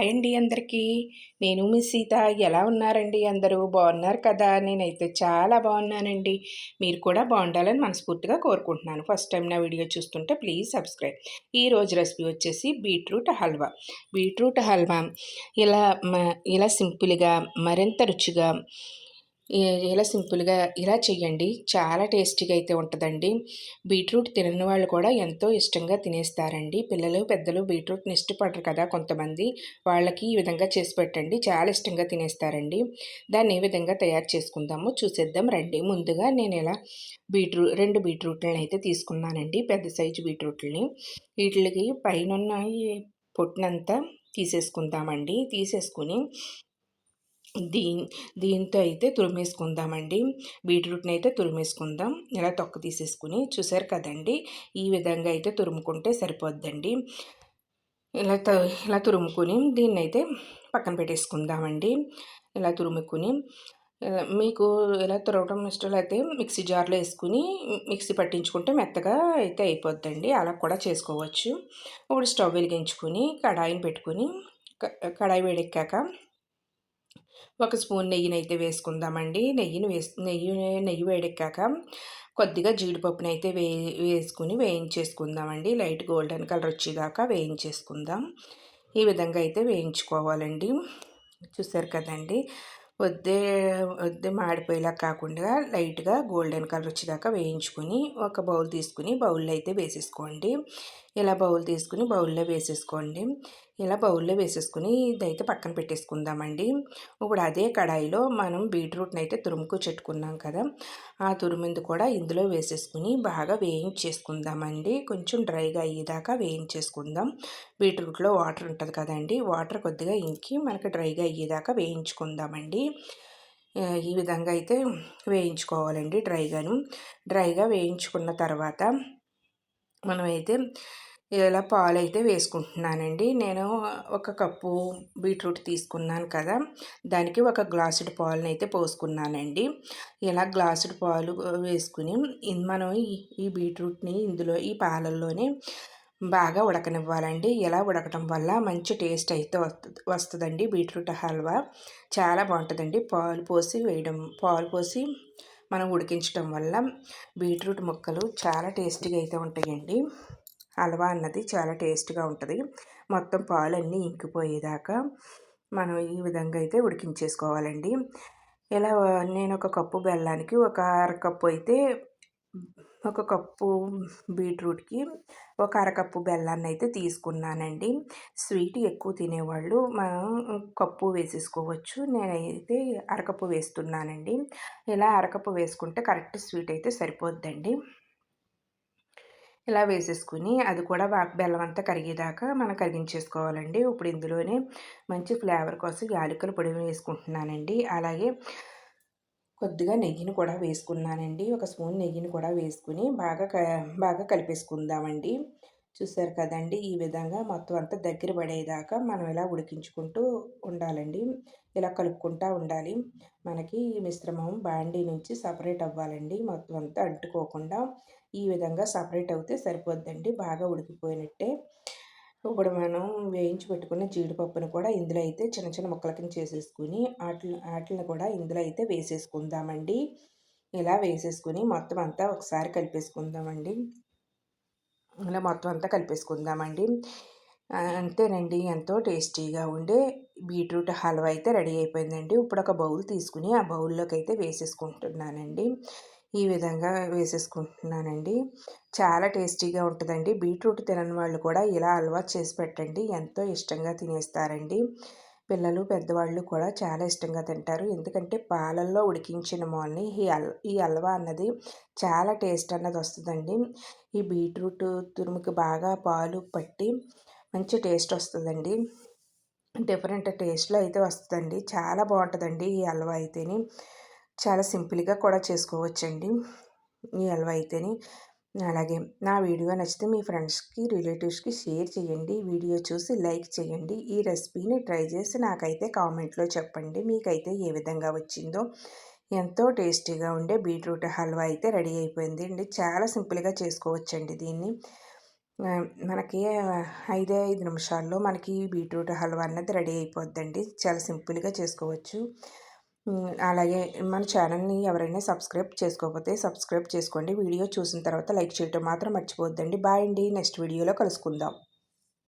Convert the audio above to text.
Hi అండి అందరికీ. నేను మీ సీత. ఎలా ఉన్నారండి అందరూ? బాగున్నారు కదా? నేనైతే చాలా బాగున్నానండి. మీరు కూడా బాగుండాలని మనస్ఫూర్తిగా కోరుకుంటున్నాను. ఫస్ట్ టైం నా వీడియో చూస్తుంటే ప్లీజ్ సబ్స్క్రైబ్. ఈరోజు రెసిపీ వచ్చేసి బీట్రూట్ హల్వా. బీట్రూట్ హల్వా ఇలా ఇలా సింపుల్గా మరింత రుచిగా ఇలా సింపుల్గా ఇలా చేయండి. చాలా టేస్టీగా అయితే ఉంటుందండి. బీట్రూట్ తినని వాళ్ళు కూడా ఎంతో ఇష్టంగా తినేస్తారండి. పిల్లలు పెద్దలు బీట్రూట్ని ఇష్టపడరు కదా కొంతమంది. వాళ్ళకి ఈ విధంగా చేసి పెట్టండి, చాలా ఇష్టంగా తినేస్తారండి. దాన్ని ఏ విధంగా తయారు చేసుకుందామో చూసేద్దాం రండి. ముందుగా నేను ఇలా 2 బీట్రూట్లను అయితే తీసుకున్నానండి, పెద్ద సైజు బీట్రూట్లని. వీటికి పైనున్న ఈ పొట్టునంతా తీసేసుకుందామండి. తీసేసుకుని దీంతో అయితే తురిమేసుకుందామండి. బీట్రూట్ని అయితే తురిమేసుకుందాం. ఇలా తొక్క తీసేసుకుని, చూసారు కదండి, ఈ విధంగా అయితే తురుముకుంటే సరిపోద్దండి. ఇలా ఇలా తురుముకుని దీన్నైతే పక్కన పెట్టేసుకుందామండి. ఇలా తురుముకుని మీకు ఇలా తురవడం ఇష్టం లేకపోతే మిక్సీ జార్లో వేసుకుని మిక్సీ పట్టించుకుంటే మెత్తగా అయితే అయిపోద్దండి. అలా కూడా చేసుకోవచ్చు. ఇప్పుడు స్టవ్ వెలిగించుకుని కడాయిని పెట్టుకుని కడాయి వేడెక్కాక ఒక స్పూన్ నెయ్యినైతే వేసుకుందామండి. నెయ్యి వేడెక్కాక కొద్దిగా జీడిపప్పునైతే వేసుకుని వేయించేసుకుందామండి. లైట్ గోల్డెన్ కలర్ వచ్చేదాకా వేయించేసుకుందాం. ఈ విధంగా అయితే వేయించుకోవాలండి. చూసారు కదండి, వద్దే మాడిపోయేలా కాకుండా లైట్గా గోల్డెన్ కలర్ వచ్చేదాకా వేయించుకొని ఒక బౌల్ తీసుకుని బౌల్లో అయితే వేసేసుకోండి. ఇలా బౌల్ తీసుకుని బౌల్లో వేసేసుకోండి. ఇలా బౌల్లో వేసేసుకుని ఇదైతే పక్కన పెట్టేసుకుందామండి. ఇప్పుడు అదే కడాయిలో మనం బీట్రూట్ని అయితే చెట్టుకున్నాం కదా, ఆ తురిమింది కూడా ఇందులో వేసేసుకుని బాగా వేయించేసుకుందామండి. కొంచెం డ్రైగా అయ్యేదాకా వేయించేసుకుందాం. బీట్రూట్లో వాటర్ ఉంటుంది కదండి, వాటర్ కొద్దిగా ఇంకి మనకి డ్రైగా అయ్యేదాకా వేయించుకుందామండి. ఈ విధంగా అయితే వేయించుకోవాలండి. డ్రైగా వేయించుకున్న తర్వాత మనమైతే ఇలా పాలు అయితే వేసుకుంటున్నానండి. నేను ఒక కప్పు బీట్రూట్ తీసుకున్నాను కదా, దానికి ఒక గ్లాసుడు పాలను అయితే పోసుకున్నానండి. ఇలా గ్లాసుడు పాలు వేసుకుని మనం ఈ బీట్రూట్ని ఇందులో ఈ పాలల్లోనే బాగా ఉడకనివ్వాలండి. ఇలా ఉడకటం వల్ల మంచి టేస్ట్ అయితే వస్తుందండి. బీట్రూట్ హల్వా చాలా బాగుంటుందండి. పాలు పోసి మనం ఉడికించడం వల్ల బీట్రూట్ ముక్కలు చాలా టేస్టీగా అయితే ఉంటాయండి. హల్వా అన్నది చాలా టేస్ట్గా ఉంటుంది. మొత్తం పాలన్నీ ఇంకిపోయేదాకా మనం ఈ విధంగా అయితే ఉడికించేసుకోవాలండి. ఇలా నేను ఒక కప్పు బెల్లానికి ఒక కప్పు బీట్రూట్కి ఒక అరకప్పు బెల్లాన్ని అయితే తీసుకున్నానండి. స్వీట్ ఎక్కువ తినేవాళ్ళు మనం కప్పు వేసేసుకోవచ్చు. నేనైతే అరకప్పు వేస్తున్నానండి. ఇలా అరకప్పు వేసుకుంటే కరెక్ట్ స్వీట్ అయితే సరిపోద్దండి. ఇలా వేసేసుకుని అది కూడా బెల్లం అంతా కరిగేదాకా మనం కరిగించేసుకోవాలండి. ఇప్పుడు ఇందులోనే మంచి ఫ్లేవర్ కోసం యాలకుల పొడి వేసుకుంటున్నానండి. అలాగే కొద్దిగా నెయ్యిని కూడా వేసుకున్నానండి. ఒక స్పూన్ నెయ్యిని కూడా వేసుకుని బాగా కలిపేసుకుందామండి. చూసారు కదండి, ఈ విధంగా మొత్తం అంతా దగ్గర పడేదాకా మనం ఇలా ఉడికించుకుంటూ ఉండాలండి. ఇలా కలుపుకుంటూ ఉండాలి. మనకి ఈ మిశ్రమం బాండీ నుంచి సపరేట్ అవ్వాలండి. మొత్తం అంతా అంటుకోకుండా ఈ విధంగా సపరేట్ అవుతే సరిపోద్దండి. బాగా ఉడికిపోయినట్టే. ఇప్పుడు మనం వేయించి పెట్టుకున్న జీడిపప్పును కూడా ఇందులో అయితే చిన్న చిన్న ముక్కల కింద చేసేసుకుని వాటిని కూడా ఇందులో అయితే వేసేసుకుందామండి. ఇలా వేసేసుకుని మొత్తం అంతా ఒకసారి కలిపేసుకుందామండి. ఇలా మొత్తం అంతా కలిపేసుకుందామండి. అంతేనండి, ఎంతో టేస్టీగా ఉండే బీట్రూట్ హల్వా అయితే రెడీ అయిపోయిందండి. ఇప్పుడు ఒక బౌల్ తీసుకుని ఆ బౌల్లోకి అయితే వేసేసుకుంటున్నానండి. ఈ విధంగా వేసేసుకుంటున్నానండి. చాలా టేస్టీగా ఉంటుందండి. బీట్రూట్ తినని వాళ్ళు కూడా ఇలా హల్వా చేసి పెట్టండి, ఎంతో ఇష్టంగా తినేస్తారండి. పిల్లలు పెద్దవాళ్ళు కూడా చాలా ఇష్టంగా తింటారు. ఎందుకంటే పాలల్లో ఉడికించిన మాల్ని ఈ హల్వా అన్నది చాలా టేస్ట్ అన్నది వస్తుందండి. ఈ బీట్రూట్ తురుముకి బాగా పాలు పట్టి మంచి టేస్ట్ వస్తుందండి. డిఫరెంట్ టేస్ట్లో అయితే వస్తుందండి. చాలా బాగుంటుందండి ఈ హల్వా అయితేని. చాలా సింపుల్గా కూడా చేసుకోవచ్చండి ఈ హల్వా అయితేని. అలాగే నా వీడియో నచ్చితే మీ ఫ్రెండ్స్కి రిలేటివ్స్కి షేర్ చేయండి. వీడియో చూసి లైక్ చేయండి. ఈ రెసిపీని ట్రై చేసి నాకైతే కామెంట్లో చెప్పండి మీకైతే ఏ విధంగా వచ్చిందో. ఎంతో టేస్టీగా ఉండే బీట్రూట్ హల్వా అయితే రెడీ అయిపోయింది అండి. చాలా సింపుల్గా చేసుకోవచ్చండి దీన్ని. మనకి 5 నిమిషాల్లో మనకి బీట్రూట్ హల్వా అన్నది రెడీ అయిపోద్దండి. చాలా సింపుల్‌గా చేసుకోవచ్చు. అలాగే మన ఛానల్‌ని ఎవరైనా సబ్స్క్రైబ్ చేసుకోకపోతే సబ్స్క్రైబ్ చేసుకోండి. వీడియో చూసిన తర్వాత లైక్ చేయటం మాత్రం మర్చిపోవద్దండి. బాయ్ అండి. నెక్స్ట్ వీడియోలో కలుసుకుందాం.